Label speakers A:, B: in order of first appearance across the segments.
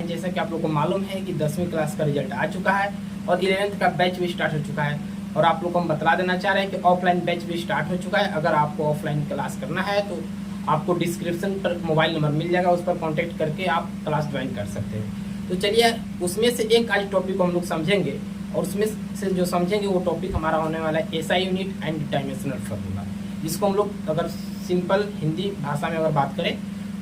A: Friend, जैसा कि आप लोग को मालूम है कि 10वीं क्लास का रिजल्ट आ चुका है और 11th का बैच भी स्टार्ट हो चुका है। और आप लोग को हम बता देना चाह रहे हैं कि ऑफलाइन बैच भी स्टार्ट हो चुका है। अगर आपको ऑफलाइन क्लास करना है तो आपको डिस्क्रिप्शन पर मोबाइल नंबर मिल जाएगा, उस पर कॉन्टैक्ट करके आप क्लास ज्वाइन कर सकते हैं। तो चलिए उसमें से एक आज टॉपिक को हम लोग समझेंगे और उसमें से जो समझेंगे वो टॉपिक हमारा होने वाला है SI unit and dimensional formula. जिसको हम लोग अगर सिंपल हिंदी भाषा में अगर बात करें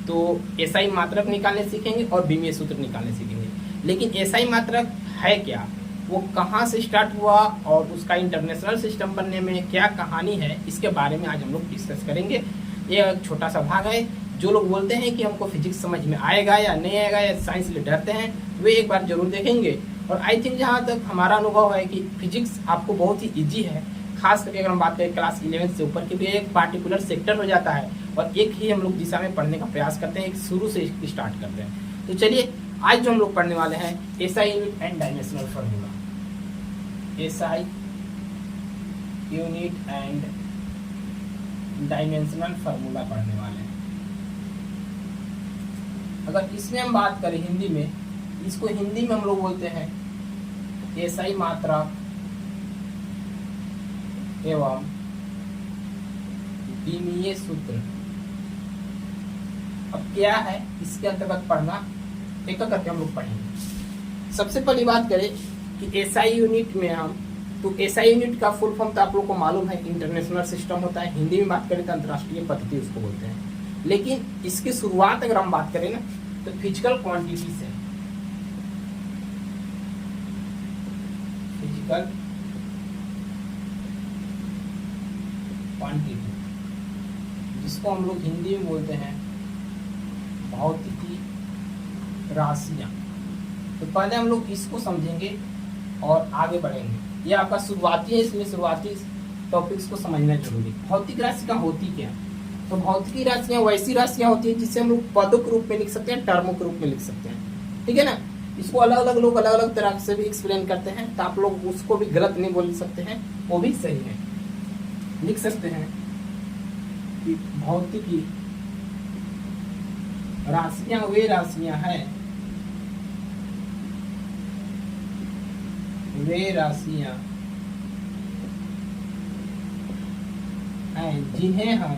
A: तो एसआई मात्रक निकालने सीखेंगे और बीमीय सूत्र निकालने सीखेंगे। लेकिन एसआई मात्रक है क्या, वो कहाँ से स्टार्ट हुआ और उसका इंटरनेशनल सिस्टम बनने में क्या कहानी है, इसके बारे में आज हम लोग डिस्कस करेंगे। ये एक छोटा सा भाग है। जो लोग बोलते हैं कि हमको फिजिक्स समझ में आएगा या नहीं आएगा या साइंस ले डरते हैं, वे एक बार जरूर देखेंगे। और आई थिंक जहाँ तक हमारा अनुभव है कि फिजिक्स आपको बहुत ही ईजी है, खास करके अगर हम बात करें क्लास 11 से ऊपर की, तो एक पार्टिकुलर सेक्टर हो जाता है और एक ही हम लोग दिशा में पढ़ने का प्रयास करते हैं, एक शुरू से स्टार्ट करते हैं। तो चलिए आज जो हम लोग पढ़ने वाले हैं SI unit and dimensional formula. SI unit and dimensional formula पढ़ने वाले हैं। अगर इसमें हम बात करें हिंदी में, इसको हिंदी में हम लोग बोलते हैं एसआई मात्रक एवं बीमीय सूत्र। अब क्या है इसके अंतर्गत पढ़ना, एक करके हम लोग पढ़ेंगे। सबसे पहली बात करें कि एसआई यूनिट में हम, तो एसआई यूनिट का फुल फॉर्म तो आप लोग को मालूम है, इंटरनेशनल सिस्टम होता है। हिंदी में बात करें तो अंतर्राष्ट्रीय पद्धति उसको बोलते हैं। लेकिन इसकी शुरुआत अगर हम बात करें ना तो फिजिकल क्वांटिटी से, फिजिकल क्वांटिटी, जिसको हम लोग हिंदी में बोलते हैं भौतिकी राशियां। तो पहले हम लोग इसको समझेंगे और आगे बढ़ेंगे। ये आपका शुरुआती है, इसलिए शुरुआती टॉपिक्स को समझना जरूरी है। भौतिक राशि का होती क्या, तो भौतिकी राशियां वैसी राशियां होती है जिसे हम लोग पदों के रूप में लिख सकते हैं, टर्मों के रूप में लिख सकते हैं, ठीक है ना। इसको अलग अलग लोग अलग अलग तरह से भी एक्सप्लेन करते हैं, तो आप लोग उसको भी गलत नहीं बोल सकते हैं, वो भी सही है। लिख सकते हैं कि भौतिकी राशियां वे राशियां हैं, वे राशियां हैं जिन्हें हम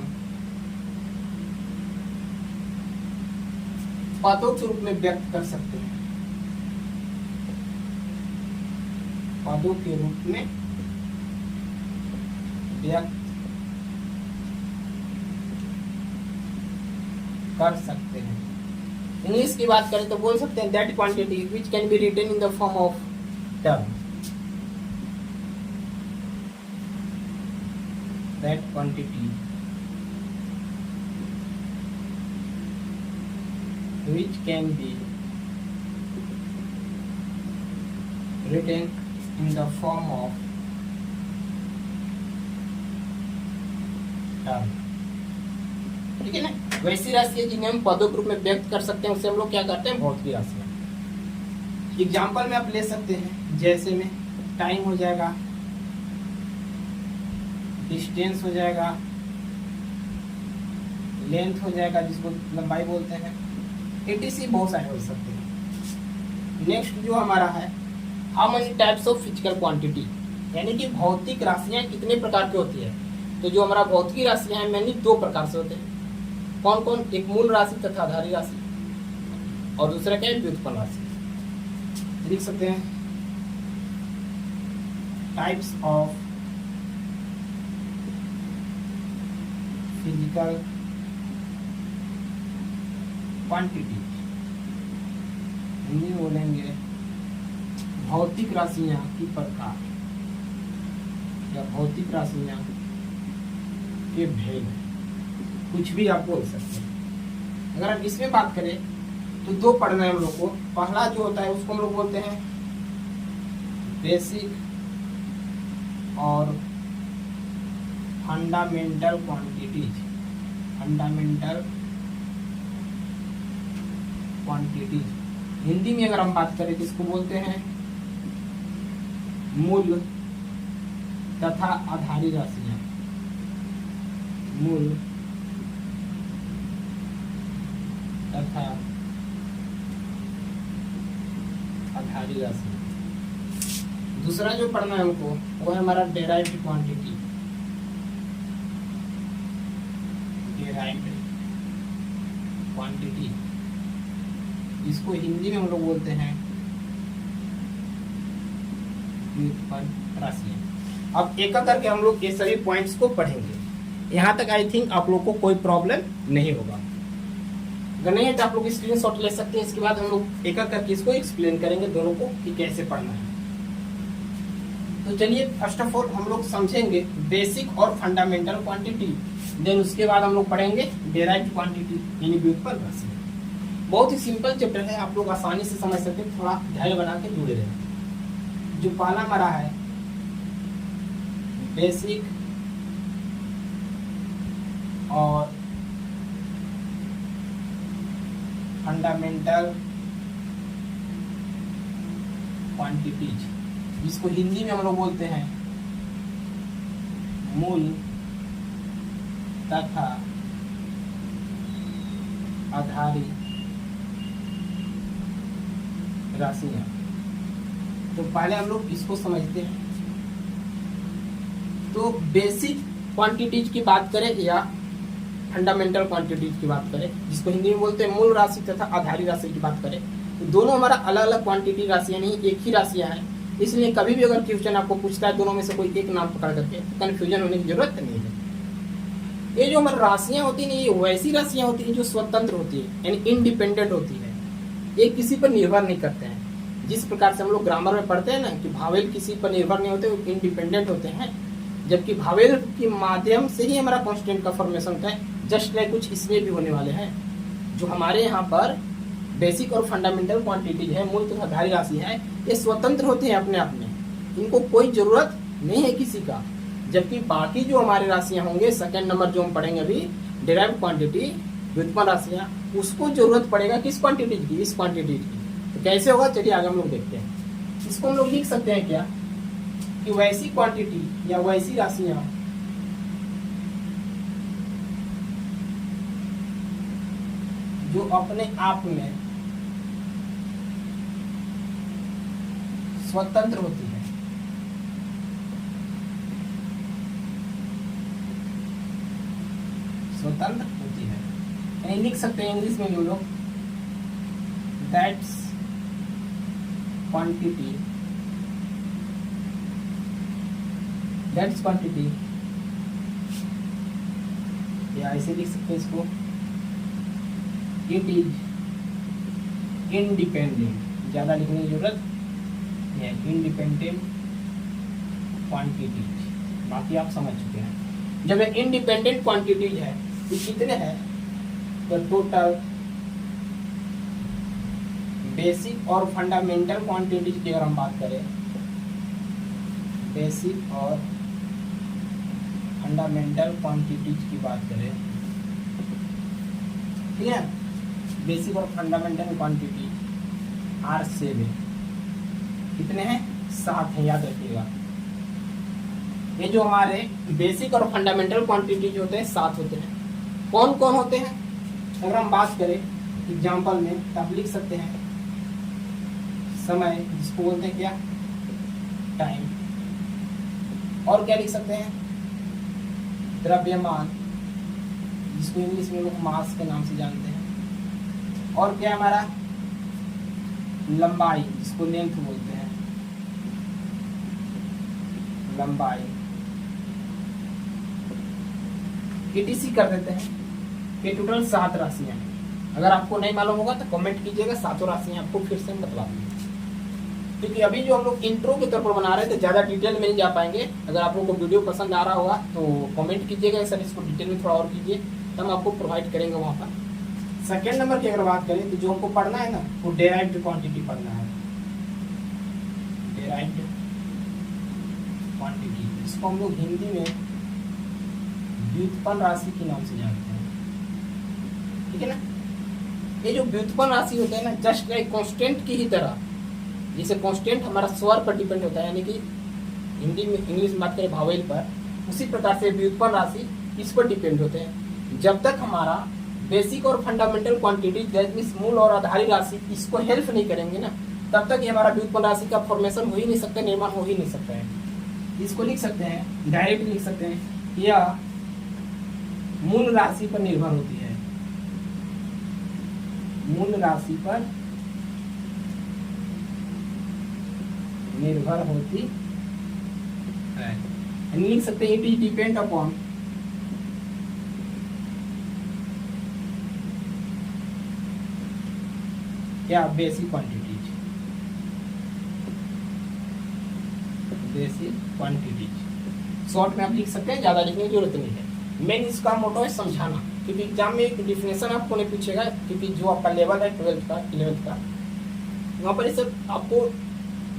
A: पदों के रूप में व्यक्त कर सकते हैं, पदों के रूप में व्यक्त कर सकते हैं। इंग्लिश की बात करें तो बोल सकते हैं that quantity which can be written in the form of term, that quantity which can be written in the form of term, ठीक है ना। वैसी राशि है जिन्हें हम पदों के रूप में व्यक्त कर सकते हैं, उसे हम लोग क्या करते हैं, भौतिक राशियां। एग्जाम्पल में आप ले सकते हैं, जैसे में टाइम हो जाएगा, डिस्टेंस हो जाएगा, लेंथ हो जाएगा जिसको लंबाई बोलते हैं, एटीसी बहुत सारे हो सकते हैं। नेक्स्ट जो हमारा है how many types of physical quantity, यानी कि भौतिक राशियां कितने प्रकार की होती है। तो जो हमारा भौतिक राशियां हैं मैंने दो प्रकार से होते हैं। कौन कौन, एक मूल राशि तथा आधारी राशि, और दूसरा क्या है, व्युत्पन्न राशि। लिख सकते हैं types of physical quantity, Hindi में बोलेंगे भौतिक राशियां की प्रकार या भौतिक राशियां के भेद, कुछ भी आप बोल सकते हैं। अगर हम इसमें बात करें तो दो पढ़ना है हम लोग को। पहला जो होता है उसको हम लोग बोलते हैं बेसिक और fundamental quantities, fundamental quantities. Hindi में अगर हम बात करें तो इसको बोलते हैं मूल तथा आधारी राशियां, मूल तथा आधारी राशि। दूसरा जो पढ़ना है हमको वो है हमारा डेराइव्ड क्वांटिटी। डेराइव्ड क्वांटिटी, इसको हिंदी में हम लोग बोलते हैं व्युत्पन्न राशियां। अब एक करके हम लोग ये सभी पॉइंट्स को पढ़ेंगे। यहाँ तक आई थिंक आप लोग को कोई प्रॉब्लम नहीं होगा। अगर नहीं है तो आप लोग स्क्रीनशॉट ले सकते हैं। इसके बाद हम लोग एक करके इसको एक्सप्लेन करेंगे दोनों को कि कैसे पढ़ना है। तो चलिए फर्स्ट ऑफ ऑल हम लोग समझेंगे बेसिक और फंडामेंटल क्वांटिटी, देन उसके बाद हम लोग पढ़ेंगे डेराइव्ड क्वांटिटी यानी व्युत्पन्न राशि। बहुत ही सिंपल चैप्टर है, आप लोग आसानी से समझ सकते हैं। थोड़ा धैर्य बना के जुड़े रहें। जो पहला हमारा है बेसिक और फंडामेंटल क्वांटिटीज, जिसको हिंदी में हम लोग बोलते हैं मूल तथा आधारी राशियां। तो पहले हम लोग इसको समझते हैं। तो बेसिक क्वांटिटीज की बात करें या फंडामेंटल क्वांटिटीज की बात करें, जिसको हिंदी में बोलते हैं मूल राशि तथा आधारी राशि की बात करें, तो दोनों हमारा अलग अलग क्वांटिटी राशियां नहीं, एक ही राशियां हैं। इसलिए कभी भी अगर क्वेश्चन आपको पूछता है दोनों में से कोई एक नाम पकड़ करके, तो कंफ्यूजन होने की जरूरत नहीं है। ये जो हमारी राशियां होती है, ये वैसी राशियां होती हैं जो स्वतंत्र होती है, यानी इंडिपेंडेंट होती है। ये किसी पर निर्भर नहीं करते हैं। जिस प्रकार से हम लोग ग्रामर में पढ़ते हैं ना कि भावेल किसी पर निर्भर नहीं होते, वो इंडिपेंडेंट होते हैं, जबकि भावेल के माध्यम से ही हमारा कॉन्स्टेंट का फॉर्मेशन होता है। जस्ट लाइक कुछ इसमें भी होने वाले हैं। जो हमारे यहाँ पर बेसिक और फंडामेंटल क्वांटिटीज है, मूल तथा आधारी राशि है, ये स्वतंत्र होते हैं अपने आप में, इनको कोई जरूरत नहीं है किसी का। जबकि बाकी जो हमारे राशियां होंगे, सेकंड नंबर जो हम पढ़ेंगे अभी, डेराइव्ड क्वांटिटी व्युत्पन्न राशियां, उसको जरूरत पड़ेगा किस क्वांटिटीज की, इस क्वांटिटीज की। तो कैसे होगा चलिए आगे हम लोग देखते हैं। इसको हम लोग लिख सकते हैं क्या कि वैसी क्वांटिटी या वैसी राशियां जो अपने आप में स्वतंत्र होती है, स्वतंत्र होती है। यानी लिख सकते हैं इंग्लिश में जो लोग, दैट्स क्वांटिटी या ऐसे लिख सकते हैं इसको, इट इज इंडिपेंडेंट। ज्यादा लिखने की जरूरत है, इंडिपेंडेंट क्वांटिटीज। बाकी आप समझ चुके हैं। जब ये इंडिपेंडेंट क्वांटिटीज है ये कितने हैं, तो टोटल बेसिक और फंडामेंटल क्वांटिटीज की अगर हम बात करें, बेसिक और फंडामेंटल क्वांटिटीज की बात करें, ठीक है, बेसिक और फंडामेंटल क्वांटिटी आर 7 कितने हैं, 7 हैं, याद रखिएगा। ये जो हमारे बेसिक और फंडामेंटल क्वांटिटीज होते हैं 7 होते हैं। कौन कौन होते हैं अगर हम बात करें एग्जाम्पल में, तो आप लिख सकते हैं समय, जिसको बोलते हैं क्या, टाइम। और क्या लिख सकते हैं, द्रव्यमान, जिसको इंग्लिश में लोग मास के नाम से जानते हैं। और क्या हमारा लंबाई, जिसको लेंथ बोलते हैं, लंबाई। ETC कर देते हैं। ये टोटल 7 राशियां हैं। अगर आपको नहीं मालूम होगा तो कमेंट कीजिएगा, 7 राशियां आपको फिर से बतला दूंगा। क्योंकि अभी जो हम लोग इंट्रो के तौर पर बना रहे थे, ज्यादा डिटेल में नहीं जा पाएंगे। अगर आप लोगों को वीडियो पसंद आ रहा होगा तो कमेंट कीजिएगा, सर इसको डिटेल में थोड़ा और कीजिए, तो हम आपको प्रोवाइड करेंगे वहाँ पर। सेकेंड नंबर की अगर बात करें तो जो हमको पढ़ना है ना, वो डेराइव्ड क्वांटिटी पढ़ना है। डेराइव्ड क्वांटिटी, इसको हम लोग हिंदी में व्युत्पन्न राशि के नाम से जानते हैं, ठीक है ना। ये जो व्युत्पन्न राशि होता है ना, जस्ट लाइक कांस्टेंट की ही तरह, जैसे कांस्टेंट हमारा स्वर पर डिपेंड होता है, यानी कि हिंदी में, इंग्लिश में बात करें भावेल पर, उसी प्रकार से व्युत्पन्न राशि इस पर डिपेंड होते हैं। जब तक हमारा बेसिक और फंडामेंटल क्वांटिटी दैट मींस मूल और आधारी राशि इसको हेल्प नहीं करेंगे ना, तब तक ये हमारा व्युत्पन्न राशि का फॉर्मेशन हो ही नहीं सकता, निर्माण हो ही नहीं सकता है। इसको लिख सकते हैं, डायरेक्ट लिख सकते हैं, यह मूल राशि पर निर्भर होती है, मूल राशि पर निर्भर होती है। लिख सकते हैं इट इज डिपेंड अपॉन क्या basic quantities, basic quantities. Short में आप लिख सकते हैं, ज्यादा लिखने की जरूरत नहीं है। मेन इसका मोटो है समझाना, क्योंकि एग्जाम में एक डिफिनेशन आपको नहीं पूछेगा, क्योंकि जो आपका लेवल है 12th का 11th का, वहाँ पर इसे आपको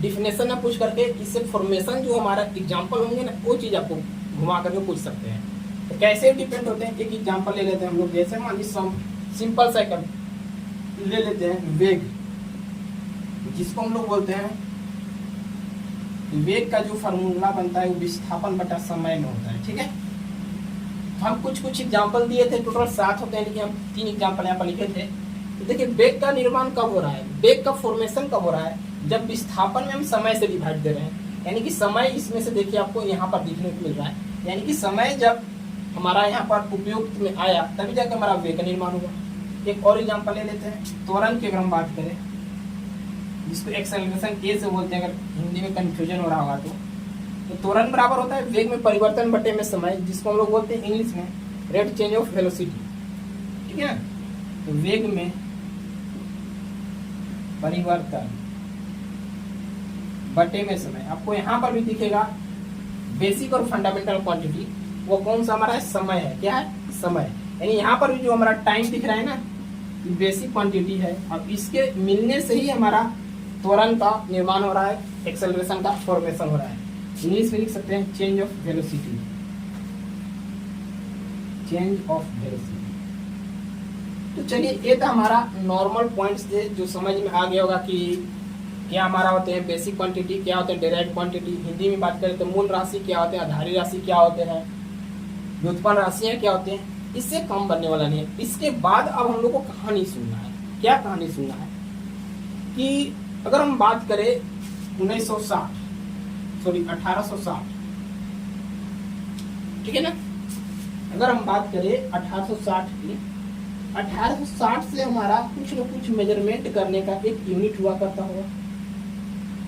A: डिफिनेशन ना पूछ करके इससे फॉर्मेशन जो हमारा एग्जाम्पल होंगे ना, वो चीज़ आपको घुमा करके पूछ सकते हैं। तो कैसे डिपेंड होते हैं, एक एग्जाम्पल ले लेते हैं हम लोग। जैसे मान लीजिए सिंपल सा ले लेते हैं वेग, जिसको हम लोग बोलते हैं वेग का जो फार्मूला बनता है वो विस्थापन बटा समय में होता है। ठीक है, हम कुछ एग्जाम्पल दिए थे, टोटल 7 होते हैं, लेकिन हम 3 एग्जाम्पल यहाँ पर लिखे थे। तो देखिए वेग का निर्माण कब हो रहा है, वेग का फॉर्मेशन कब हो रहा है, जब विस्थापन में हम समय से डिवाइड दे रहे हैं। यानी कि समय इसमें से देखिए आपको यहाँ पर दिखने को मिल रहा है, यानी कि समय जब हमारा यहाँ पर उपयुक्त में आया तभी जाकर हमारा वेग का निर्माण हुआ। एक और एग्जाम्पल ले लेते हैं, त्वरण की अगर हम बात करें, जिसको एक्सेलरेशन ए से बोलते हैं, अगर हिंदी में कंफ्यूजन हो रहा होगा तो त्वरण बराबर होता है वेग में परिवर्तन बटे में समय, जिसको हम लोग बोलते हैं इंग्लिश में रेट चेंज ऑफ वेलोसिटी। ठीक है, तो वेग में परिवर्तन बटे में समय। आपको यहाँ पर भी दिखेगा बेसिक और फंडामेंटल क्वांटिटी, वो कौन सा हमारा है, समय है। क्या है, समय। यानी यहाँ पर भी जो हमारा टाइम दिख रहा है ना, बेसिक क्वांटिटी है, और इसके मिलने से ही हमारा त्वरण का निर्माण हो रहा है, एक्सेलरेशन का फॉर्मेशन हो रहा है। इंग्लिश में लिख सकते हैं change of velocity, change of velocity. तो चलिए ये तो हमारा नॉर्मल पॉइंट्स थे, जो समझ में आ गया होगा कि क्या हमारा होते हैं बेसिक क्वांटिटी, क्या होते हैं डेराइव्ड क्वांटिटी। हिंदी में बात करें तो मूल राशि क्या होते हैं, आधारी राशि क्या होते हैं, व्युत्पन्न राशियां क्या होते हैं। इससे कम बनने वाला नहीं है। इसके बाद अब हम लोग को कहानी सुनना है। क्या कहानी सुनना है कि अगर हम बात करें 1860, ठीक है ना, अगर हम बात करें 1860 की, 1860 से हमारा कुछ न कुछ मेजरमेंट करने का एक यूनिट हुआ करता होगा,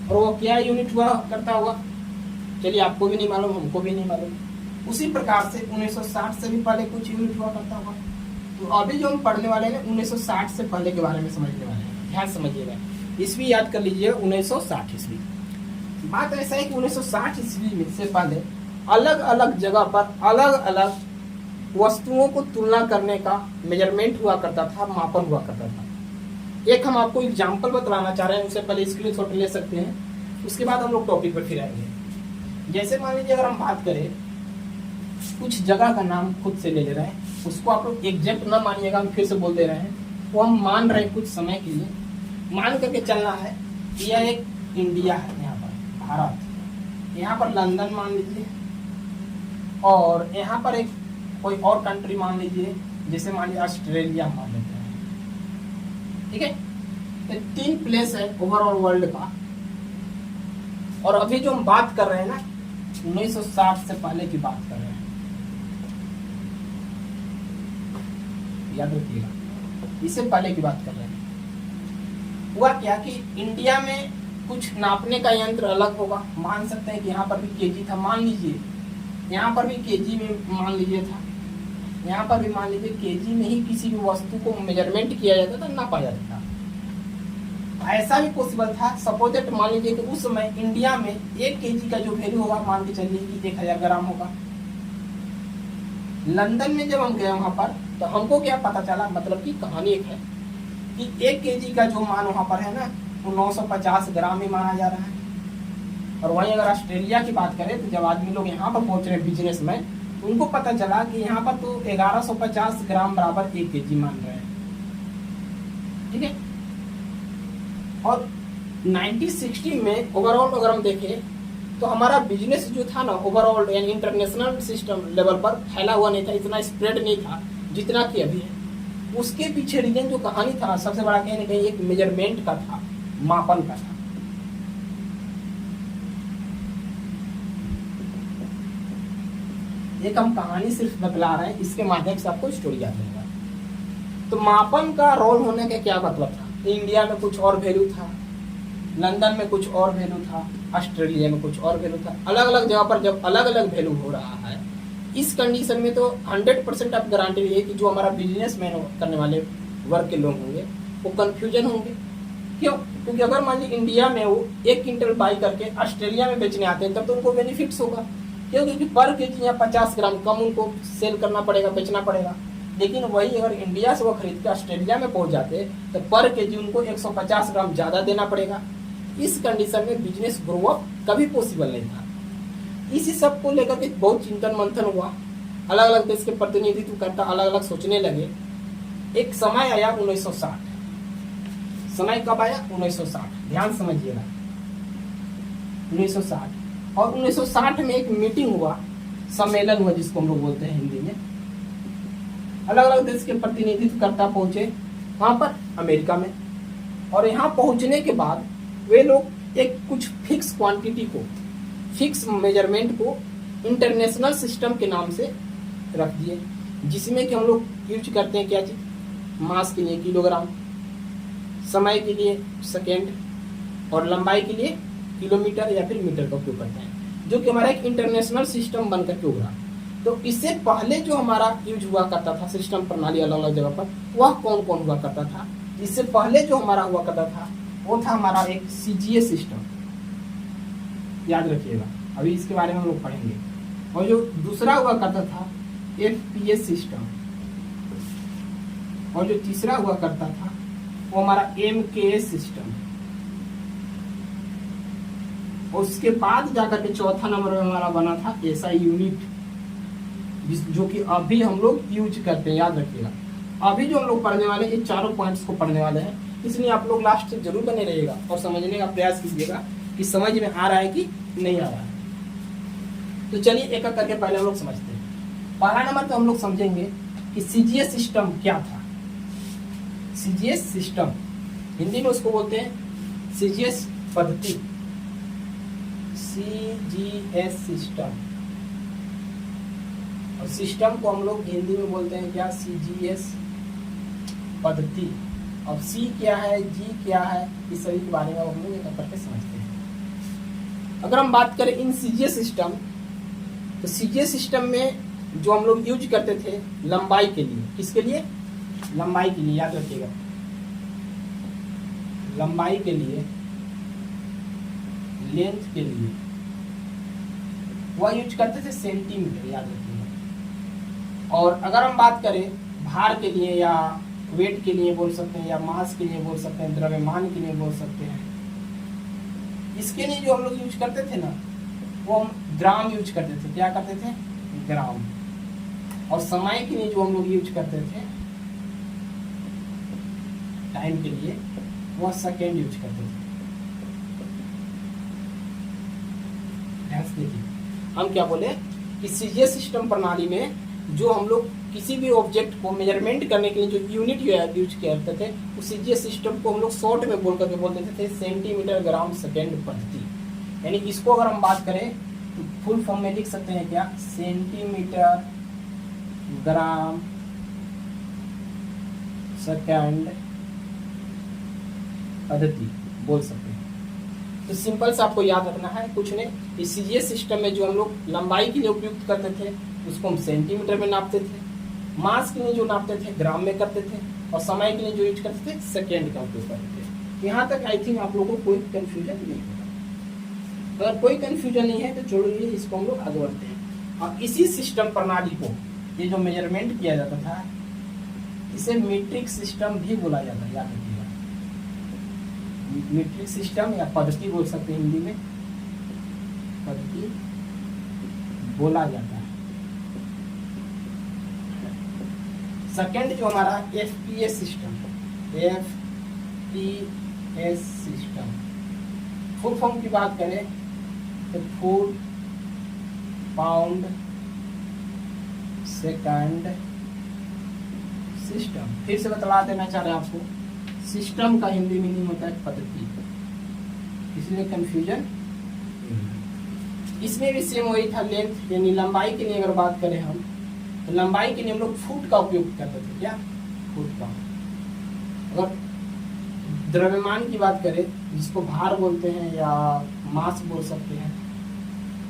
A: और वो क्या यूनिट हुआ करता होगा, चलिए आपको भी नहीं मालूम, हमको भी नहीं मालूम। उसी प्रकार से 1960 से भी पहले कुछ यूनिट हुआ करता होगा। तो अभी जो हम पढ़ने वाले हैं 1960 से पहले के बारे में समझने वाले हैं। ध्यान समझिएगा, ईस्वी याद कर लीजिए 1960 ईस्वी। बात ऐसा है कि 1960 ईस्वी से पहले अलग अलग जगह पर अलग अलग वस्तुओं को तुलना करने का मेजरमेंट हुआ करता था, मापन हुआ करता था। एक हम आपको एग्जाम्पल बतलाना चाह रहे हैं, उससे पहले स्क्रीनशॉट ले सकते हैं, उसके बाद हम लोग टॉपिक पर फिर आएंगे। जैसे मान लीजिए अगर हम बात करें, कुछ जगह का नाम खुद से ले रहे हैं, उसको आप लोग एग्जैक्ट ना मानिएगा, हम फिर से बोल दे रहे हैं, वो हम मान रहे हैं कुछ समय के लिए, मान करके चलना है। यह एक इंडिया है, यहाँ पर भारत, यहाँ पर लंदन मान लीजिए, और यहाँ पर एक कोई और कंट्री मान लीजिए, जैसे मान लीजिए ऑस्ट्रेलिया मान लेते हैं। ठीक है, तो 3 प्लेस है ओवरऑल वर्ल्ड का। और अभी जो हम बात कर रहे हैं ना, 1960 से पहले की बात कर रहे हैं, याद रखिएगा, इससे पहले की बात कर रहे हैं। हुआ क्या कि इंडिया में कुछ नापने का यंत्र अलग होगा, मान सकते हैं कि यहाँ पर भी केजी था, मान लीजिए यहाँ पर भी केजी में मान लीजिए था, यहाँ पर भी मान लीजिए केजी में ही किसी भी वस्तु को मेजरमेंट किया जाता था, नापा जाता था। ऐसा भी पॉसिबल था, सपोज दैट मान लीजिए कि उस समय इंडिया में 1 केजी का जो वैल्यू होगा, मान के चलिए कि 1000 ग्राम होगा। लंदन में जब हम गए वहां पर, तो हमको क्या पता चला, मतलब कि कहानी एक है कि 1 केजी का जो मान वहां पर है ना, वो 950 ग्राम ही माना जा रहा है। और वहीं अगर ऑस्ट्रेलिया की बात करें, तो जब आदमी लोग यहाँ पर पहुंच रहे हैं बिजनेस में, तो उनको पता चला कि यहाँ पर तो 1150 ग्राम बराबर 1 केजी मान रहे हैं। ठीक है, और 1960 में ओवरऑल अगर हम देखें तो हमारा बिजनेस जो था ना, ओवरऑल यानी इंटरनेशनल सिस्टम लेवल पर फैला हुआ नहीं था, इतना स्प्रेड नहीं था जितना कि अभी है। उसके पीछे रीजन जो कहानी था, सबसे बड़ा कहीं ना कहीं एक मेजरमेंट का था, मापन का था। एक हम कहानी सिर्फ बतला रहे हैं, इसके माध्यम से आपको स्टोरी याद रहेगा। तो मापन का रोल होने का क्या मतलब था? इंडिया में कुछ और वैल्यू था, लंदन में कुछ और वैल्यू था, ऑस्ट्रेलिया में कुछ और वैल्यू था। अलग अलग जगह पर जब अलग अलग वैल्यू हो रहा है, इस कंडीशन में तो 100% आप गारंटी है कि जो हमारा बिजनेस मैन करने वाले वर्ग के लोग होंगे वो कंफ्यूजन होंगे। क्यों? क्योंकि अगर मान लीजिए इंडिया में वो 1 क्विंटल बाई करके ऑस्ट्रेलिया में बेचने आते हैं, तब तो उनको बेनिफिट्स होगा। क्यों? क्योंकि पर केजी या 50 ग्राम कम उनको सेल करना पड़ेगा, बेचना पड़ेगा। लेकिन वही अगर इंडिया से वो खरीद के ऑस्ट्रेलिया में पहुंच जाते तो पर केजी उनको 150 ग्राम ज़्यादा देना पड़ेगा। इस कंडीशन में बिजनेस ग्रो अप कभी पॉसिबल नहीं था। इसी सब को लेकर के बहुत चिंतन मंथन हुआ, अलग अलग देश के प्रतिनिधित्व करता अलग अलग सोचने लगे। एक समय आया 1960। समय कब आया? 1960। ध्यान समझिएगा, 1960। और 1960 में एक मीटिंग हुआ, सम्मेलन हुआ जिसको हम लोग बोलते हैं हिंदी में। अलग अलग देश के प्रतिनिधित्व करता पहुंचे वहां पर अमेरिका में, और यहाँ पहुंचने के बाद वे लोग एक कुछ फिक्स क्वांटिटी को, फिक्स मेजरमेंट को इंटरनेशनल सिस्टम के नाम से रख दिए, जिसमें कि हम लोग यूज करते हैं क्या चीज? मास के लिए किलोग्राम, समय के लिए सेकेंड, और लंबाई के लिए किलोमीटर या फिर मीटर का उपयोग करते हैं, जो कि हमारा एक इंटरनेशनल सिस्टम बनकर के उभरा। तो इससे पहले जो हमारा यूज हुआ करता था सिस्टम प्रणाली अलग अलग जगह पर, वह कौन कौन हुआ करता था? इससे पहले जो हमारा हुआ करता था वो था हमारा एक CGS सिस्टम, याद रखिएगा, अभी इसके बारे में हम लोग पढ़ेंगे। और जो दूसरा हुआ करता था FPS सिस्टम, और जो तीसरा हुआ करता था वो हमारा MKS सिस्टम। और उसके बाद जाकर के चौथा नंबर में हमारा बना था SI यूनिट, जो कि अभी हम लोग यूज करते हैं, याद रखिएगा। अभी जो हम लोग पढ़ने वाले ये चारों पॉइंट्स को पढ़ने वाले हैं, इसलिए आप लोग लास्ट तक जरूर बने रहिएगा और समझने का प्रयास कीजिएगा कि समझ में आ रहा है कि नहीं आ रहा है। तो चलिए एक एक करके पहले हम लोग समझते हैं। पहला नंबर तो हम लोग समझेंगे कि CGS सिस्टम क्या था। CGS सिस्टम हिंदी में उसको बोलते हैं CGS पद्धति, CGS सिस्टम। और सिस्टम को हम लोग हिंदी में बोलते हैं क्या? CGS पद्धति। अब C क्या है, G क्या है, इस सभी के बारे में हम लोग एक करके समझते हैं। अगर हम बात करें इन CGS सिस्टम, तो CGS सिस्टम में जो हम लोग यूज करते थे लंबाई के लिए, किसके लिए? लंबाई के लिए, याद रखिएगा, लंबाई के लिए, लेंथ के लिए वह यूज करते थे सेंटीमीटर, याद रखिएगा। और अगर हम बात करें भार के लिए या वेट के लिए बोल सकते हैं, या मास के लिए बोल सकते हैं, द्रव्यमान के लिए बोल सकते हैं, इसके लिए जो हम लोग यूज करते थे ना, वो हम ग्राम यूज करते थे। क्या करते थे? ग्राम। और समय के लिए जो हम लोग यूज करते थे टाइम के लिए, वह सेकेंड यूज करते थे। देखिए हम क्या बोले कि CGS सिस्टम प्रणाली में जो हम लोग किसी भी ऑब्जेक्ट को मेजरमेंट करने के लिए जो यूनिट यूज करते थे, उस CGS सिस्टम को हम लोग शॉर्ट में बोल करके बोल देते थे सेंटीमीटर ग्राम सेकेंड पद्धति। यानी इसको अगर हम बात करें तो फुल फॉर्म में लिख सकते हैं क्या? सेंटीमीटर ग्राम सेकेंड पद्धति बोल सकते हैं। तो सिंपल से आपको याद रखना है, कुछ नहीं। इस CGS सिस्टम में जो हम लोग लंबाई के लिए उपयुक्त करते थे उसको हम सेंटीमीटर में नापते थे, मास के लिए जो नापते थे ग्राम में करते थे, और समय के लिए जो यूज करते थे सेकेंड का उपयोग करते थे। यहाँ तक आई थिंक आप लोगों को कोई कंफ्यूजन नहीं होगा। अगर कोई कंफ्यूजन नहीं है तो छोड़िए, इसको हम लोग आगे बढ़ते हैं। और इसी सिस्टम प्रणाली को, ये जो मेजरमेंट किया जाता था, इसे मीट्रिक सिस्टम भी बोला जाता है, याद रखिएगा। मीट्रिक सिस्टम या पद्धति बोल सकते हैं, हिंदी में पद्धति बोला जाता है। सेकेंड जो हमारा FPS system, FPS system, full form की बात करें तो फुट पाउंड सेकंड सिस्टम। फिर से बता देना चाह रहे हैं आपको, सिस्टम का हिंदी मीनिंग होता है पद्धति। इसलिए कंफ्यूजन। इसमें भी सेम वही था, लेंथ यानी लंबाई के लिए अगर बात करें हम, तो लंबाई के लिए हम लोग फुट का उपयोग करते थे। क्या? फुट का। अगर द्रव्यमान की बात करें, जिसको भार बोलते हैं या मास बोल सकते हैं,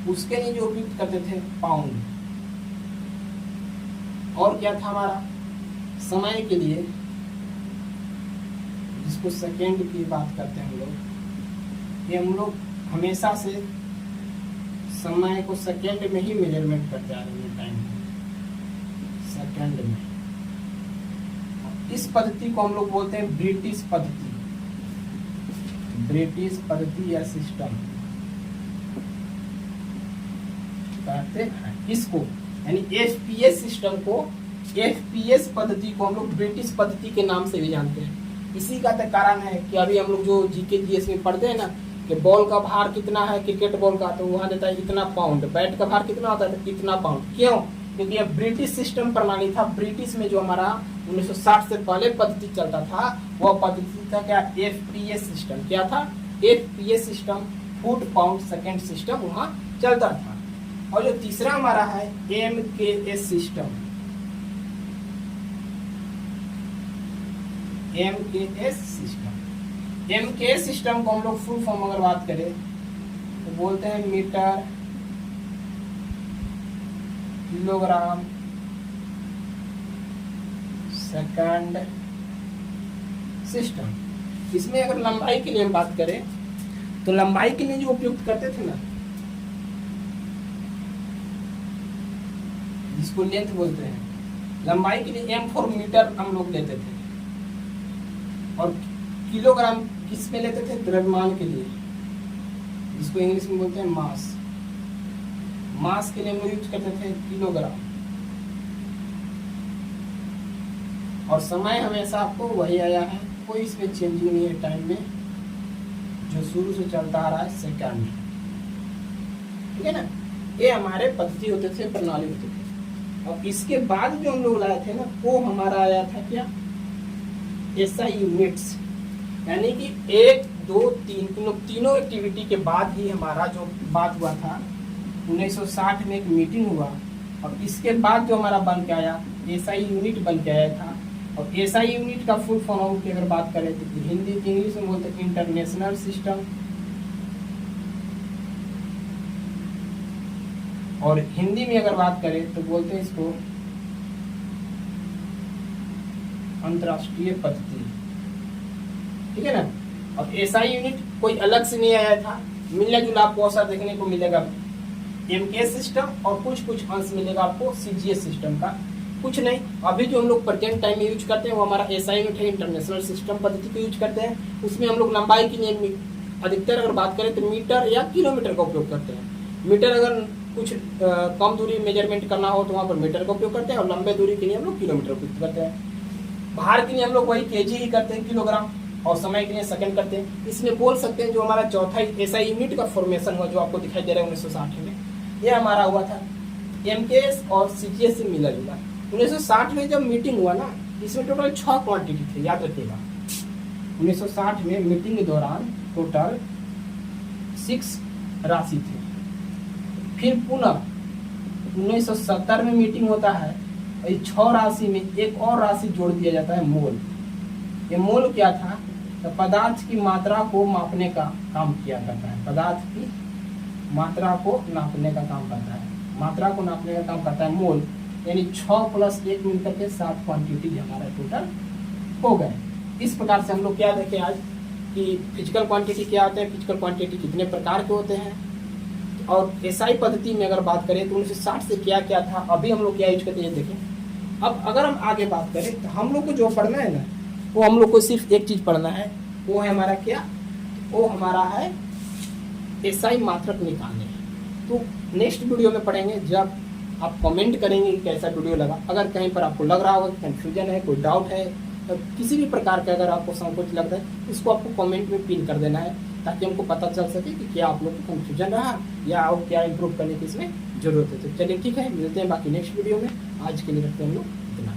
A: उसके लिए जो उपयोग करते थे पाउंड। और क्या था हमारा? समय के लिए, जिसको सेकेंड की बात करते हैं हम लोग, ये हम लोग हमेशा से समय को सेकेंड में ही मेजरमेंट करते आ रहे हैं, टाइम सेकेंड में। इस पद्धति को हम लोग बोलते हैं ब्रिटिश पद्धति, ब्रिटिश पद्धति या सिस्टम कहते हैं इसको। यानी एफपीएस सिस्टम को, एफपीएस पद्धति को हम लोग ब्रिटिश पद्धति के नाम से भी जानते हैं। इसी का तो कारण है कि अभी हम लोग जो जीके जीएस में पढ़ते हैं ना, कि बॉल का भार कितना है क्रिकेट बॉल का, तो वहां देता है इतना पाउंड, बैट का भार कितना होता है, इतना पाउंड। क्यों? क्योंकि यह ब्रिटिश सिस्टम प्रणाली था। ब्रिटिश में जो हमारा 1960 से पहले पद्धति चलता था, वह पद्धति था क्या? FPS system. क्या था? FPS system, foot pound second system वहां चलता था। और जो तीसरा हमारा है MKS system, MKS system. MKS system को हम लोग फुल फॉर्म अगर बात करें तो बोलते हैं मीटर किलोग्राम सेकंड सिस्टम। इसमें अगर लंबाई के लिए हम बात करें तो लंबाई के लिए जो उपयुक्त करते थे ना, जिसको लेंथ बोलते हैं, लंबाई के लिए M4 मीटर हम लोग लेते थे। और किलोग्राम किस में लेते थे? द्रव्यमान के लिए, जिसको इंग्लिश में बोलते हैं मास। मास के लिए हम लोग यूज करते थे किलोग्राम। और समय हमेशा आपको वही आया है, कोई इसमें चेंजिंग नहीं है टाइम में, जो शुरू से चलता आ रहा है सेकंड। ठीक है ना? ये हमारे पद्धति होते थे, प्रणाली होते थे। और इसके बाद जो हम लोग लाए थे ना, वो हमारा आया था क्या? SI units. यानी कि 1, 2, 3 तीनों एक्टिविटी के बाद ही हमारा जो बात हुआ था 1960 में एक मीटिंग हुआ, और इसके बाद जो हमारा बन के आया एसआई यूनिट बन के आया था। और एसआई यूनिट का फुल फॉर्म की अगर बात करें तो हिंदी इंग्लिश में बोलते हैं इंटरनेशनल सिस्टम, और हिंदी में अगर बात करें तो बोलते हैं इसको अंतरराष्ट्रीय पद्धति। ठीक है ना? और एसआई यूनिट कोई अलग से नहीं आया था, मिलना जुला आपको अवसर देखने को मिलेगा एमकेएस सिस्टम, और कुछ कुछ अंश मिलेगा आपको सीजीएस सिस्टम का। कुछ नहीं, अभी जो हम लोग प्रेजेंट टाइम में यूज करते हैं वो हमारा एसआई यूनिट है, इंटरनेशनल सिस्टम पद्धति को यूज करते हैं। उसमें हम लोग लंबाई के लिए अधिकतर अगर बात करें तो मीटर या किलोमीटर का उपयोग करते हैं। मीटर अगर कुछ कम दूरी मेजरमेंट करना हो तो वहाँ पर मीटर का उपयोग करते हैं, और लंबे दूरी के लिए हम लोग किलोमीटर का उपयोग करते हैं। भार के लिए हम लोग वही केजी ही करते हैं, किलोग्राम, और समय के लिए सेकंड करते हैं। इसमें बोल सकते हैं जो हमारा चौथा एसआई यूनिट का फॉर्मेशन हुआ, जो आपको दिखाई दे रहा है 1960 में, यह हमारा हुआ था एमकेएस और सीजीएस से मिला जुला। 1960 में जब मीटिंग हुआ ना, इसमें टोटल 6 क्वांटिटी थे, याद रखिएगा। 1960 में मीटिंग के दौरान टोटल 6 राशि थे। फिर पुनः 1970 में मीटिंग होता है, इस 6 राशि में एक और राशि जोड़ दिया जाता है, मोल। ये मोल क्या था? तो पदार्थ की मात्रा को मापने का काम किया करता है, पदार्थ की मात्रा को नापने का काम करता है, मात्रा को नापने का काम करता है मोल। यानी 6 + 1 मिलकर के 7 क्वांटिटी हमारा टोटल हो गए। इस प्रकार से हम लोग क्या देखे आज कि फिजिकल क्वांटिटी क्या होते हैं, फिजिकल क्वांटिटी कितने प्रकार के होते हैं। और एसआई पद्धति में अगर बात करें तो 1960 से क्या क्या था, अभी हम लोग क्या यूज करते हैं देखें। अब अगर हम आगे बात करें तो हम लोग को जो पढ़ना है ना, वो हम लोग को सिर्फ एक चीज पढ़ना है, वो है हमारा क्या? वो हमारा है एसआई मात्रक निकालने। तो नेक्स्ट वीडियो में पढ़ेंगे, जब आप कमेंट करेंगे कि कैसा वीडियो लगा। अगर कहीं पर आपको लग रहा होगा कंफ्यूजन है, कोई डाउट है, तो किसी भी प्रकार का अगर आपको संकोच लगता है, इसको आपको कमेंट में पिन कर देना है, ताकि हमको पता चल सके कि क्या आप लोग को कंफ्यूजन रहा या और क्या इम्प्रूव करने की इसमें जरूरत है। तो चलिए ठीक है, मिलते हैं बाकी नेक्स्ट वीडियो में। आज के लिए रखते हैं हम लोग इतना।